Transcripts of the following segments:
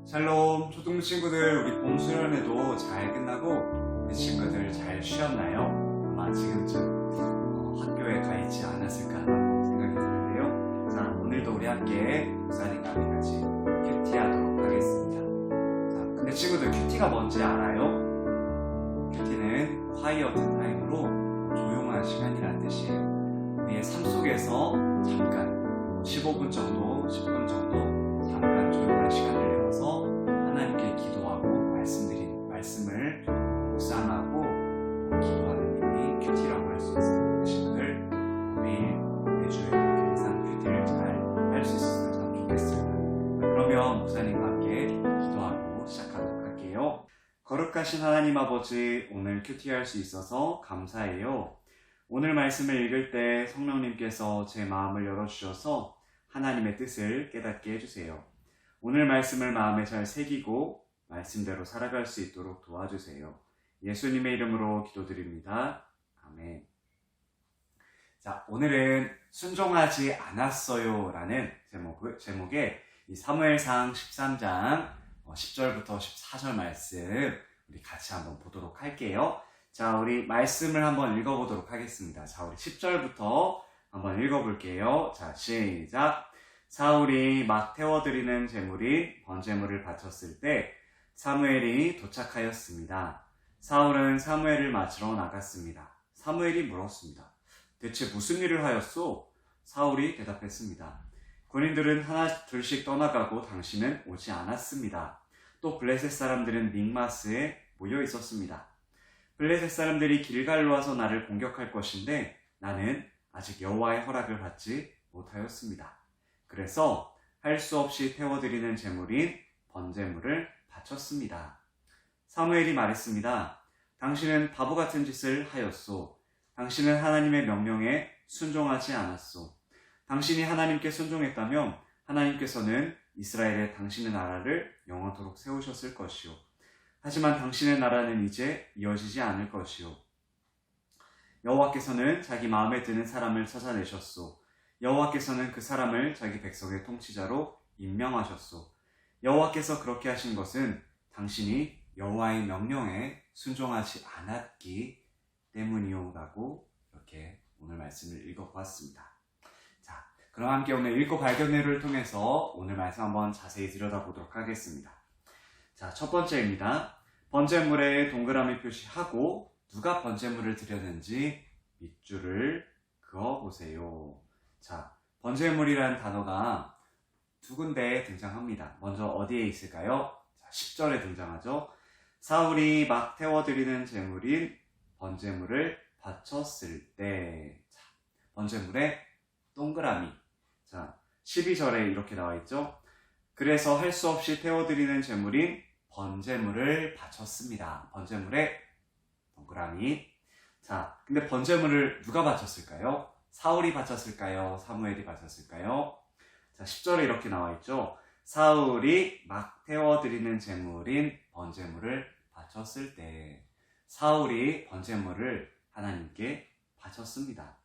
샬롬 초등 친구들, 우리 봄 수련회도 잘 끝나고 우리 친구들 잘 쉬었나요? 아마 지금쯤 학교에 가 있지 않았을까 생각이 드는데요. 자, 오늘도 우리 함께 목사님과 같이 큐티 하도록 하겠습니다. 자, 근데 친구들, 큐티가 뭔지 알아요? 큐티는 quiet time으로 조용한 시간이라는 뜻이에요. 우리의 삶 속에서 잠깐 15분 정도, 10분 정도 잠깐 조용한 시간을 내어서 하나님께 기도하고 말씀을 묵상하고 기도하는 일이 큐티라고 할 수 있어요. 친구들, 매주에 항상 큐티를 잘 할 수 있었으면 참 좋겠어요. 그러면 목사님과 함께 기도하고 시작하도록 할게요. 거룩하신 하나님 아버지, 오늘 큐티할 수 있어서 감사해요. 오늘 말씀을 읽을 때 성령님께서 제 마음을 열어주셔서 하나님의 뜻을 깨닫게 해주세요. 오늘 말씀을 마음에 잘 새기고 말씀대로 살아갈 수 있도록 도와주세요. 예수님의 이름으로 기도드립니다. 아멘. 자, 오늘은 순종하지 않았어요 라는 제목의 이 사무엘상 13장 10절부터 14절 말씀 우리 같이 한번 보도록 할게요. 자, 우리 말씀을 한번 읽어보도록 하겠습니다. 자, 우리 10절부터 한번 읽어볼게요. 자, 시작. 사울이 막 태워드리는 제물인 번제물을 바쳤을 때 사무엘이 도착하였습니다. 사울은 사무엘을 맞으러 나갔습니다. 사무엘이 물었습니다. 대체 무슨 일을 하였소? 사울이 대답했습니다. 군인들은 하나 둘씩 떠나가고 당신은 오지 않았습니다. 또 블레셋 사람들은 믹마스에 모여 있었습니다. 블레셋 사람들이 길갈로 와서 나를 공격할 것인데 나는 아직 여호와의 허락을 받지 못하였습니다. 그래서 할 수 없이 태워드리는 제물인 번제물을 바쳤습니다. 사무엘이 말했습니다. 당신은 바보 같은 짓을 하였소. 당신은 하나님의 명령에 순종하지 않았소. 당신이 하나님께 순종했다면 하나님께서는 이스라엘의 당신의 나라를 영원토록 세우셨을 것이요. 하지만 당신의 나라는 이제 이어지지 않을 것이요. 여호와께서는 자기 마음에 드는 사람을 찾아내셨소. 여호와께서는 그 사람을 자기 백성의 통치자로 임명하셨소. 여호와께서 그렇게 하신 것은 당신이 여호와의 명령에 순종하지 않았기 때문이요 라고 이렇게 오늘 말씀을 읽어보았습니다. 자, 그럼 함께 오늘 읽고 발견회를 통해서 오늘 말씀 한번 자세히 들여다보도록 하겠습니다. 자, 첫 번째입니다. 번제물에 동그라미 표시하고 누가 번제물을 드렸는지 밑줄을 그어보세요. 자, 번제물이라는 단어가 두 군데에 등장합니다. 먼저 어디에 있을까요? 자, 10절에 등장하죠. 사울이 막 태워드리는 제물인 번제물을 바쳤을 때. 자, 번제물에 동그라미. 자, 12절에 이렇게 나와 있죠. 그래서 할 수 없이 태워드리는 제물인 번제물을 바쳤습니다. 번제물에 동그라미. 자, 근데 번제물을 누가 바쳤을까요? 사울이 바쳤을까요? 사무엘이 바쳤을까요? 자, 10절에 이렇게 나와 있죠. 사울이 막 태워드리는 제물인 번제물을 바쳤을 때. 사울이 번제물을 하나님께 바쳤습니다.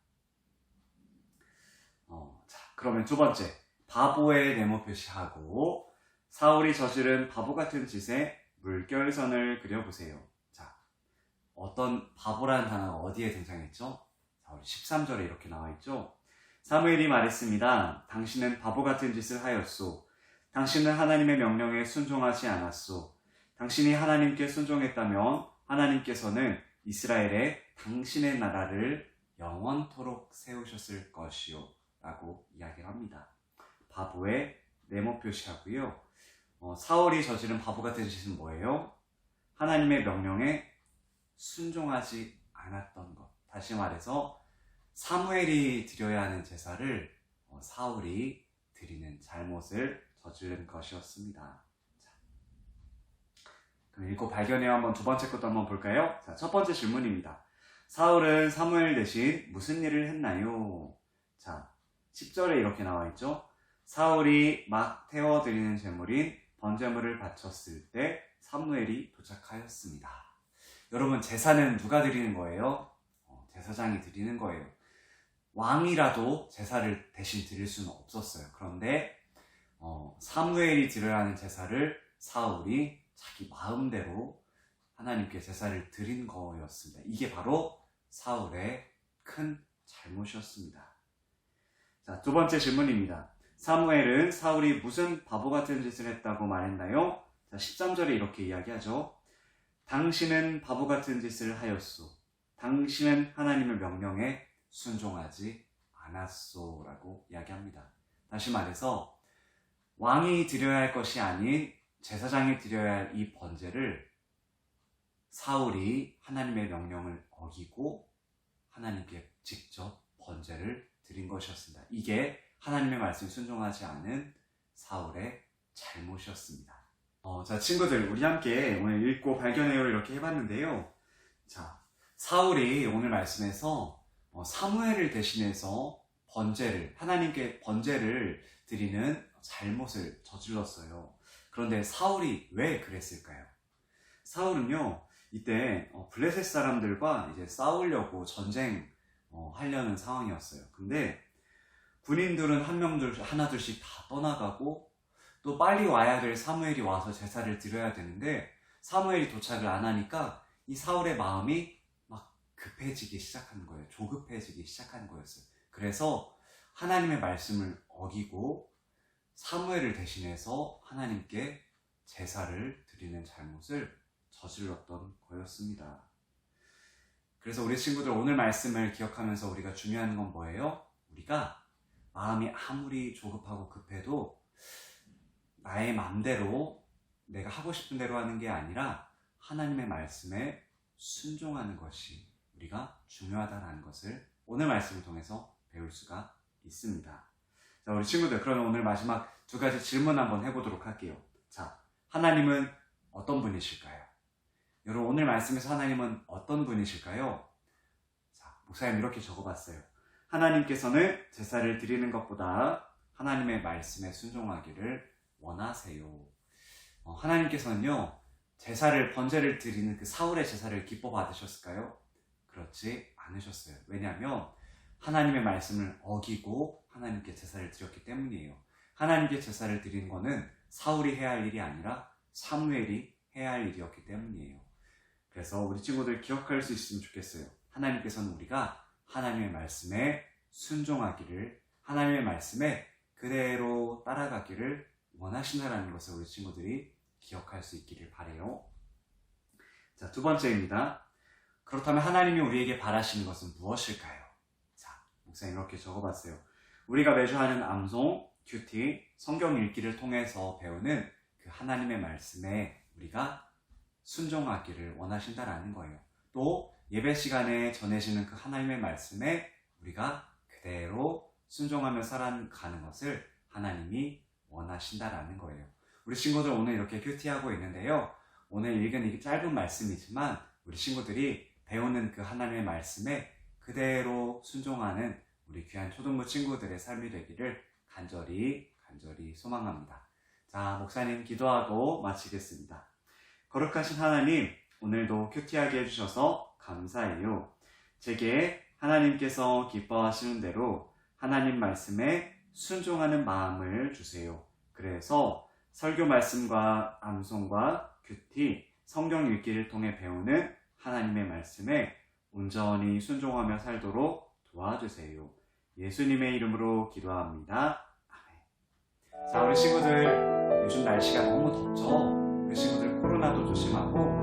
자, 그러면 두 번째. 바보의 네모 표시하고 사울이 저지른 바보 같은 짓에 물결선을 그려보세요. 자, 어떤 바보라는 단어가 어디에 등장했죠? 자, 우리 13절에 이렇게 나와 있죠. 사무엘이 말했습니다. 당신은 바보 같은 짓을 하였소. 당신은 하나님의 명령에 순종하지 않았소. 당신이 하나님께 순종했다면 하나님께서는 이스라엘의 당신의 나라를 영원토록 세우셨을 것이요 라고 이야기를 합니다. 바보의 네모 표시하고요. 사울이 저지른 바보 같은 짓은 뭐예요? 하나님의 명령에 순종하지 않았던 것. 다시 말해서 사무엘이 드려야 하는 제사를 사울이 드리는 잘못을 저지른 것이었습니다. 자, 그럼 읽고 발견해요. 한번 두 번째 것도 한번 볼까요? 자, 첫 번째 질문입니다. 사울은 사무엘 대신 무슨 일을 했나요? 자, 10절에 이렇게 나와 있죠. 사울이 막 태워드리는 제물인 번제물을 바쳤을 때 사무엘이 도착하였습니다. 여러분, 제사는 누가 드리는 거예요? 제사장이 드리는 거예요. 왕이라도 제사를 대신 드릴 수는 없었어요. 그런데 사무엘이 드려야 하는 제사를 사울이 자기 마음대로 하나님께 제사를 드린 거였습니다. 이게 바로 사울의 큰 잘못이었습니다. 자, 두 번째 질문입니다. 사무엘은 사울이 무슨 바보 같은 짓을 했다고 말했나요? 자, 13절에 이렇게 이야기하죠. 당신은 바보 같은 짓을 하였소. 당신은 하나님의 명령에 순종하지 않았소 라고 이야기합니다. 다시 말해서 왕이 드려야 할 것이 아닌 제사장이 드려야 할 이 번제를 사울이 하나님의 명령을 어기고 하나님께 직접 번제를 드린 것이었습니다. 이게 하나님의 말씀에 순종하지 않은 사울의 잘못이었습니다. 자, 친구들, 우리 함께 오늘 읽고 발견해요 이렇게 해봤는데요. 자, 사울이 오늘 말씀에서 사무엘을 대신해서 하나님께 번제를 드리는 잘못을 저질렀어요. 그런데 사울이 왜 그랬을까요? 사울은요, 이때 블레셋 사람들과 이제 싸우려고 하려는 상황이었어요. 근데 군인들은 하나둘씩 다 떠나가고 또 빨리 와야 될 사무엘이 와서 제사를 드려야 되는데 사무엘이 도착을 안 하니까 이 사울의 마음이 막 급해지기 시작하는 거예요. 조급해지기 시작하는 거였어요. 그래서 하나님의 말씀을 어기고 사무엘을 대신해서 하나님께 제사를 드리는 잘못을 저질렀던 거였습니다. 그래서 우리 친구들 오늘 말씀을 기억하면서 우리가 중요한 건 뭐예요? 우리가 마음이 아무리 조급하고 급해도 나의 마음대로 내가 하고 싶은 대로 하는 게 아니라 하나님의 말씀에 순종하는 것이 우리가 중요하다는 것을 오늘 말씀을 통해서 배울 수가 있습니다. 자, 우리 친구들, 그러면 오늘 마지막 두 가지 질문 한번 해보도록 할게요. 자, 하나님은 어떤 분이실까요? 여러분, 오늘 말씀에서 하나님은 어떤 분이실까요? 자, 목사님 이렇게 적어봤어요. 하나님께서는 제사를 드리는 것보다 하나님의 말씀에 순종하기를 원하세요. 하나님께서는요, 번제를 드리는 그 사울의 제사를 기뻐 받으셨을까요? 그렇지 않으셨어요. 왜냐하면 하나님의 말씀을 어기고 하나님께 제사를 드렸기 때문이에요. 하나님께 제사를 드린 거는 사울이 해야 할 일이 아니라 사무엘이 해야 할 일이었기 때문이에요. 그래서 우리 친구들 기억할 수 있으면 좋겠어요. 하나님께서는 우리가 하나님의 말씀에 순종하기를, 하나님의 말씀에 그대로 따라가기를 원하신다는 것을 우리 친구들이 기억할 수 있기를 바라요. 자, 두 번째입니다. 그렇다면 하나님이 우리에게 바라시는 것은 무엇일까요? 자, 목사님 이렇게 적어봤어요. 우리가 매주 하는 암송, 큐티, 성경 읽기를 통해서 배우는 그 하나님의 말씀에 우리가 순종하기를 원하신다라는 거예요. 또 예배 시간에 전해지는 그 하나님의 말씀에 우리가 그대로 순종하며 살아가는 것을 하나님이 원하신다라는 거예요. 우리 친구들 오늘 이렇게 큐티하고 있는데요. 오늘 읽은 이 짧은 말씀이지만 우리 친구들이 배우는 그 하나님의 말씀에 그대로 순종하는 우리 귀한 초등부 친구들의 삶이 되기를 간절히 소망합니다. 자, 목사님 기도하고 마치겠습니다. 거룩하신 하나님, 오늘도 큐티하게 해주셔서 감사해요. 제게 하나님께서 기뻐하시는 대로 하나님 말씀에 순종하는 마음을 주세요. 그래서 설교 말씀과 암송과 큐티, 성경 읽기를 통해 배우는 하나님의 말씀에 온전히 순종하며 살도록 도와주세요. 예수님의 이름으로 기도합니다. 아멘. 자, 우리 친구들 요즘 날씨가 너무 덥죠? 우리 친구들 코로나도 조심하고